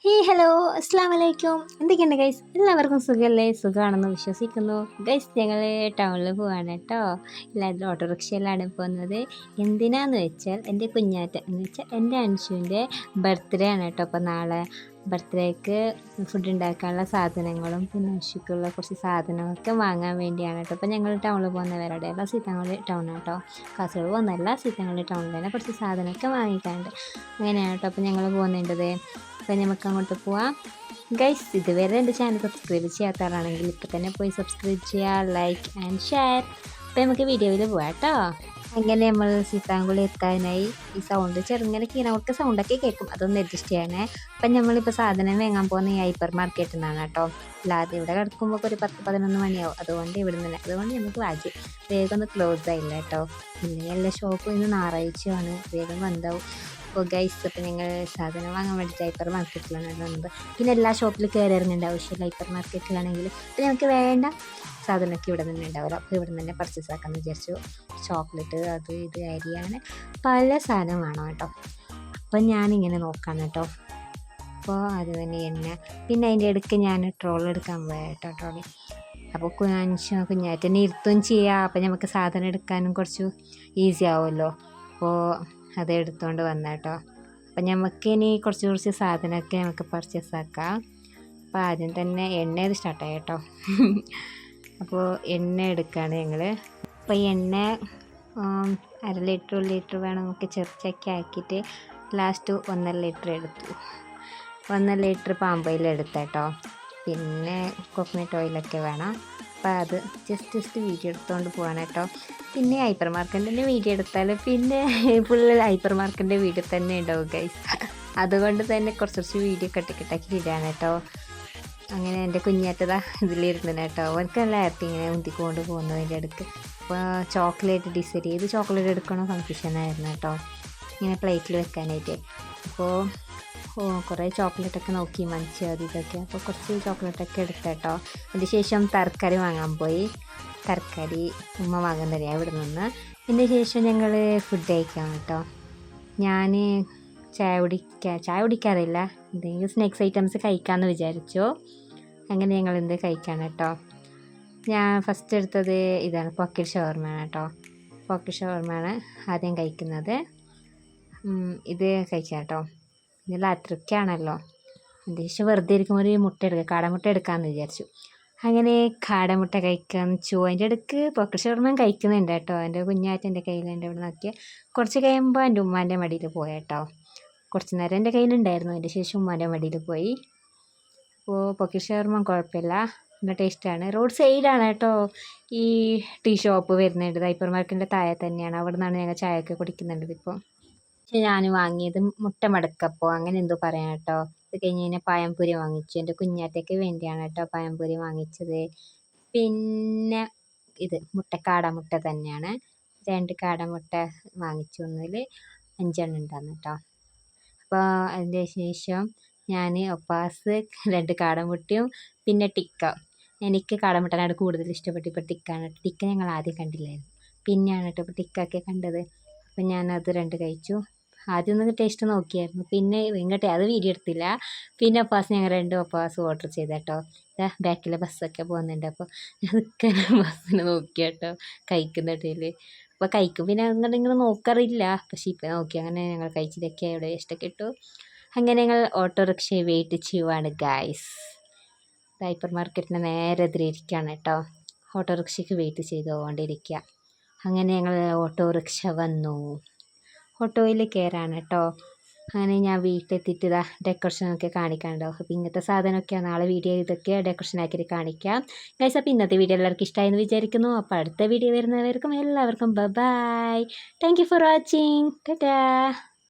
Hello അസ്സാം വലൈക്കും. എന്തൊക്കെയുണ്ട് ഗൈസ്? എല്ലാവർക്കും സുഖമല്ലേ? സുഖമാണെന്ന് വിശ്വസിക്കുന്നു. ഗൈസ് ഞങ്ങൾ ടൗണിൽ പോവാണ് കേട്ടോ. എല്ലാവരും ഓട്ടോറിക്ഷയിലാണ് പോകുന്നത്. എന്തിനാന്ന് വെച്ചാൽ എൻ്റെ കുഞ്ഞാറ്റ എന്ന് വെച്ചാൽ എൻ്റെ അൻഷുവിൻ്റെ ബർത്ത്ഡേ ആണ് കേട്ടോ. അപ്പോൾ നാളെ ബർത്ത്ഡേക്ക് ഫുഡ് ഉണ്ടാക്കാനുള്ള സാധനങ്ങളും പിന്നെ അൻഷുക്കുള്ള കുറച്ച് സാധനങ്ങളൊക്കെ വാങ്ങാൻ വേണ്ടിയാണ് കേട്ടോ. അപ്പോൾ ഞങ്ങൾ ടൗണിൽ പോകുന്നവരുടെ എല്ലാ സീതങ്ങളിൽ ടൗൺ കേട്ടോ. കാസർഗോഡ് പോകുന്ന എല്ലാ സീതങ്ങളിൽ ടൗണിൽ തന്നെ കുറച്ച് സാധനമൊക്കെ വാങ്ങിക്കാനുണ്ട്. അങ്ങനെയാണ് കേട്ടോ. അപ്പോൾ ഞങ്ങൾ പോകുന്നുണ്ടത്. അപ്പോൾ നമുക്ക് അങ്ങോട്ട് പോവാം. ഗൈസ് ഇതുവരെ എൻ്റെ ചാനൽ സബ്സ്ക്രൈബ് ചെയ്യാത്തവരാണെങ്കിൽ ഇപ്പോൾ തന്നെ പോയി സബ്സ്ക്രൈബ് ചെയ്യുക, ലൈക്ക് ആൻഡ് ഷെയർ. അപ്പോൾ നമുക്ക് വീഡിയോയിൽ പോവാം കേട്ടോ. അങ്ങനെ നമ്മൾ സീതാങ്കുളി എത്താനായി. ഈ സൗണ്ട് ചെറുങ്ങനെ കീനവർക്ക് സൗണ്ടൊക്കെ കേൾക്കും, അതൊന്ന് അഡ്ജസ്റ്റ് ചെയ്യണേ. അപ്പം നമ്മളിപ്പോൾ സാധനം വാങ്ങാൻ പോകുന്ന ഈ ഹൈപ്പർ മാർക്കറ്റിൽ നിന്നാണ് കേട്ടോ. അല്ലാതെ ഇവിടെ കിടക്കുമ്പോൾ ഒരു 10-11 മണിയാവും. അതുകൊണ്ട് ഇവിടെ നിന്ന് അതുകൊണ്ട് നമുക്ക് ഭാഗ്യം വേഗം ഒന്ന് ക്ലോസ് ആയില്ല കേട്ടോ. പിന്നെ എല്ലാ ഷോപ്പും ഇന്ന് ഞായറാഴ്ചയാണ്, വേഗം ബന്ധാവും. അപ്പോൾ ഗൈസ് അപ്പോൾ ഞങ്ങൾ സാധനം വാങ്ങാൻ വേണ്ടിയിട്ട് ഹൈപ്പർ മാർക്കറ്റിലാണ് വന്നത്. പിന്നെ എല്ലാ ഷോപ്പിൽ കയറി ഇറങ്ങേണ്ട ആവശ്യമില്ല. ഹൈപ്പർ മാർക്കറ്റിലാണെങ്കിൽ പിന്നെ നമുക്ക് വേണ്ട സാധനമൊക്കെ ഇവിടെ നിന്ന് ഉണ്ടാവില്ല. അപ്പോൾ ഇവിടെ നിന്ന് തന്നെ പർച്ചേസ് ആക്കാമെന്ന് വിചാരിച്ചു. ചോക്ലേറ്റ് അത് ഇത് അരിയാണ് പല സാധനം വേണം കേട്ടോ. അപ്പം ഞാനിങ്ങനെ നോക്കാം കേട്ടോ. അപ്പോൾ അത് തന്നെ എണ്ണ പിന്നെ അതിൻ്റെ ഇടയ്ക്ക് ഞാൻ ട്രോൾ എടുക്കാൻ പോയ കേട്ടോ. ട്രോളി അപ്പോൾ കുഞ്ഞാറ്റനെ ഇരുത്തുകയും ചെയ്യാം. അപ്പം നമുക്ക് സാധനം എടുക്കാനും കുറച്ച് ഈസി ആവുമല്ലോ. അപ്പോൾ അത് എടുത്തുകൊണ്ട് വന്ന കേട്ടോ. അപ്പം നമുക്കിനി കുറച്ച് സാധനമൊക്കെ നമുക്ക് പർച്ചേസ് ആക്കാം. അപ്പോൾ ആദ്യം തന്നെ എണ്ണ സ്റ്റാർട്ടായി കേട്ടോ. അപ്പോൾ എണ്ണ എടുക്കുകയാണ് ഞങ്ങൾ. അപ്പോൾ എണ്ണ 1/2 ലിറ്റർ 1 ലിറ്റർ വേണം നമുക്ക് ചെറുച്ചൊക്കെ ആക്കിയിട്ട് ലാസ്റ്റ് 1.5 ലിറ്റർ എടുത്തു. 1.5 ലിറ്റർ പാം ഓയിൽ എടുത്തേട്ടോ. പിന്നെ കോക്കനട്ട് ഓയിലൊക്കെ വേണം. അപ്പോൾ അത് ജസ്റ്റ് വീഡിയോ എടുത്തുകൊണ്ട് പോകാൻ കേട്ടോ. പിന്നെ ഹൈപ്പർ മാർക്കറ്റിൻ്റെ വീഡിയോ എടുത്താൽ പിന്നെ ഫുള്ള് ഹൈപ്പർ മാർക്കറ്റിൻ്റെ വീഡിയോ തന്നെ ഉണ്ടാവും ഗൈസ്. അതുകൊണ്ട് തന്നെ കുറച്ച് വീഡിയോ കട്ടിക്കിട്ടാക്കി ഇടാണ് കേട്ടോ. അങ്ങനെ എൻ്റെ കുഞ്ഞാറ്റതാ ഇതിലിരുന്നു കേട്ടോ. അവർക്ക് നല്ല ഹാപ്പി ഇങ്ങനെ ഉന്തിക്കൊണ്ട് പോകുന്നതിൻ്റെ അടുക്ക്. അപ്പോൾ ചോക്ലേറ്റ് ഡിസൈഡ് ചെയ്ത് ചോക്ലേറ്റ് എടുക്കണോ കൺഫ്യൂഷനായിരുന്നു കേട്ടോ, ഇങ്ങനെ പ്ലേറ്റിൽ വെക്കാനായിട്ട്. അപ്പോൾ കുറേ ചോക്ലേറ്റൊക്കെ നോക്കി മനസ്സ് അത് ഇതൊക്കെ. അപ്പോൾ കുറച്ച് ചോക്ലേറ്റൊക്കെ എടുത്തേട്ടോ. അതിന് ശേഷം തരക്കറി വാങ്ങാൻ പോയി. തരക്കരി ഉമ്മ വാങ്ങാൻ തരിക ഇവിടെ നിന്ന്. അതിന് ശേഷം ഞങ്ങൾ ഫുഡ് കഴിക്കാം കേട്ടോ. ഞാൻ ചായ കുടിക്കാറില്ല, എന്തെങ്കിലും സ്നാക്സ് ഐറ്റംസ് കഴിക്കാമെന്ന് വിചാരിച്ചു. അങ്ങനെ ഞങ്ങൾ എന്ത് കഴിക്കാൻ കേട്ടോ. ഞാൻ ഫസ്റ്റ് എടുത്തത് ഇതാണ് പോക്കറ്റ് ഷവർമയാണ് കേട്ടോ. പോക്കറ്റ് ഷവർമയാണ് ആദ്യം കഴിക്കുന്നത്. ഇത് കഴിക്കാം കേട്ടോ. പിന്നെ ലാട്രിക്കാണല്ലോ. അതിന് വെറുതെ ഇരിക്കുമ്പോൾ ഒരു മുട്ട എടുക്കുക, കാടമുട്ട എടുക്കാമെന്ന് വിചാരിച്ചു. അങ്ങനെ കാടമുട്ട കഴിക്കാൻ വെച്ചു. അതിൻ്റെ ഇടയ്ക്ക് പോക്കറ്റ് ഷവർമ കഴിക്കുന്നുണ്ട് കേട്ടോ. എൻ്റെ കുഞ്ഞാറ്റ എൻ്റെ കയ്യിലുണ്ട്. ഇവിടെ നോക്കിയ കുറച്ച് കഴിയുമ്പോൾ എൻ്റെ ഉമ്മാൻ്റെ മടിയിൽ പോയി കേട്ടോ. കുറച്ച് നേരം എൻ്റെ കയ്യിലുണ്ടായിരുന്നു. അതിൻ്റെ ശേഷം ഉമ്മാൻ്റെ മടിയിൽ പോയി. അപ്പോൾ പോക്കറ്റ് ഷവർമ കുഴപ്പമില്ല, നല്ല ടേസ്റ്റാണ്. റോഡ് സൈഡാണ് കേട്ടോ ഈ ടീ ഷോപ്പ് വരുന്നുണ്ട്. ഹൈപ്പർ മാർക്കറ്റിൻ്റെ താഴെ തന്നെയാണ്. അവിടെ നിന്നാണ് ഞങ്ങൾ ചായയൊക്കെ കുടിക്കുന്നുണ്ട് ഇപ്പോൾ. പക്ഷേ ഞാൻ വാങ്ങിയത് മുട്ട മടക്കപ്പോൾ അങ്ങനെ എന്തോ പറയാം കേട്ടോ. അത് കഴിഞ്ഞ് കഴിഞ്ഞാൽ പഴംപൊരി വാങ്ങിച്ചു. എൻ്റെ കുഞ്ഞാറ്റയ്ക്ക് വേണ്ടിയാണ് കേട്ടോ പഴംപൊരി വാങ്ങിച്ചത്. പിന്നെ ഇത് കാടമുട്ട തന്നെയാണ്. 2 കാടമുട്ട വാങ്ങിച്ചു. ഒന്നിൽ 5 എണ്ണം ഉണ്ടായിരുന്നു കേട്ടോ. അപ്പോൾ അതിൻ്റെ ശേഷം ഞാൻ ഒപ്പാസ് 2 കാടമുട്ടയും പിന്നെ ടിക്ക. എനിക്ക് കാടമുട്ടനാണ് കൂടുതൽ ഇഷ്ടപ്പെട്ടു. ഇപ്പോൾ ടിക്കാണ്. ടിക്ക ഞങ്ങൾ ആദ്യം കണ്ടില്ലായിരുന്നു, പിന്നെയാണ് കേട്ടോ ഇപ്പോൾ ടിക്കൊക്കെ കണ്ടത്. അപ്പം ഞാനത് 2 കഴിച്ചു. ആദ്യം ഒന്ന് ടേസ്റ്റ് നോക്കിയായിരുന്നു, പിന്നെ ഇങ്ങോട്ട് അത് വീഡിയോ എടുത്തില്ല. പിന്നെ ഒപ്പാസ് ഞങ്ങൾ 2 ഒപ്പാസ് ഓർഡർ ചെയ്ത കേട്ടോ. ബാക്കിലെ ബസ്സൊക്കെ പോകുന്നുണ്ട്. അപ്പോൾ അതൊക്കെ ബസ്സിനെ നോക്കി കേട്ടോ കഴിക്കുന്നിടയിൽ. അപ്പോൾ കഴിക്കും പിന്നെ അങ്ങോട്ട് ഇങ്ങനെ നോക്കാറില്ല, പക്ഷേ ഇപ്പം നോക്കി. അങ്ങനെ ഞങ്ങൾ കഴിച്ചതൊക്കെ ഇവിടെ ഇഷ്ടമൊക്കെ ഇട്ടു. അങ്ങനെ ഞങ്ങൾ ഓട്ടോറിക്ഷയെ വെയിറ്റ് ചെയ്യുവാണ് ഗായ്സ്. ഹൈപ്പർ മാർക്കറ്റിന് നേരെ എതിരിയിരിക്കുകയാണ് കേട്ടോ. ഓട്ടോറിക്ഷയ്ക്ക് വെയിറ്റ് ചെയ്തുകൊണ്ടിരിക്കുക. അങ്ങനെ ഞങ്ങൾ ഓട്ടോറിക്ഷ വന്നു. ഓട്ടോയിൽ കയറാണ് കേട്ടോ. അങ്ങനെ ഞാൻ വീട്ടിലെത്തിയിട്ട് ഇതാ ഡെക്കറേഷനൊക്കെ കാണിക്കാനുണ്ടോ. അപ്പോൾ ഇങ്ങനത്തെ സാധനമൊക്കെയാണ് നാളെ വീഡിയോ ഇതൊക്കെ ഡെക്കറേഷൻ ആക്കിയിട്ട് കാണിക്കാം ഗൈസ്. അപ്പോൾ ഇന്നത്തെ വീഡിയോ എല്ലാവർക്കും ഇഷ്ടമായെന്ന് വിചാരിക്കുന്നു. അപ്പോൾ അടുത്ത വീഡിയോ വരുന്നവർക്കും എല്ലാവർക്കും bye. Thank you for watching. Tata.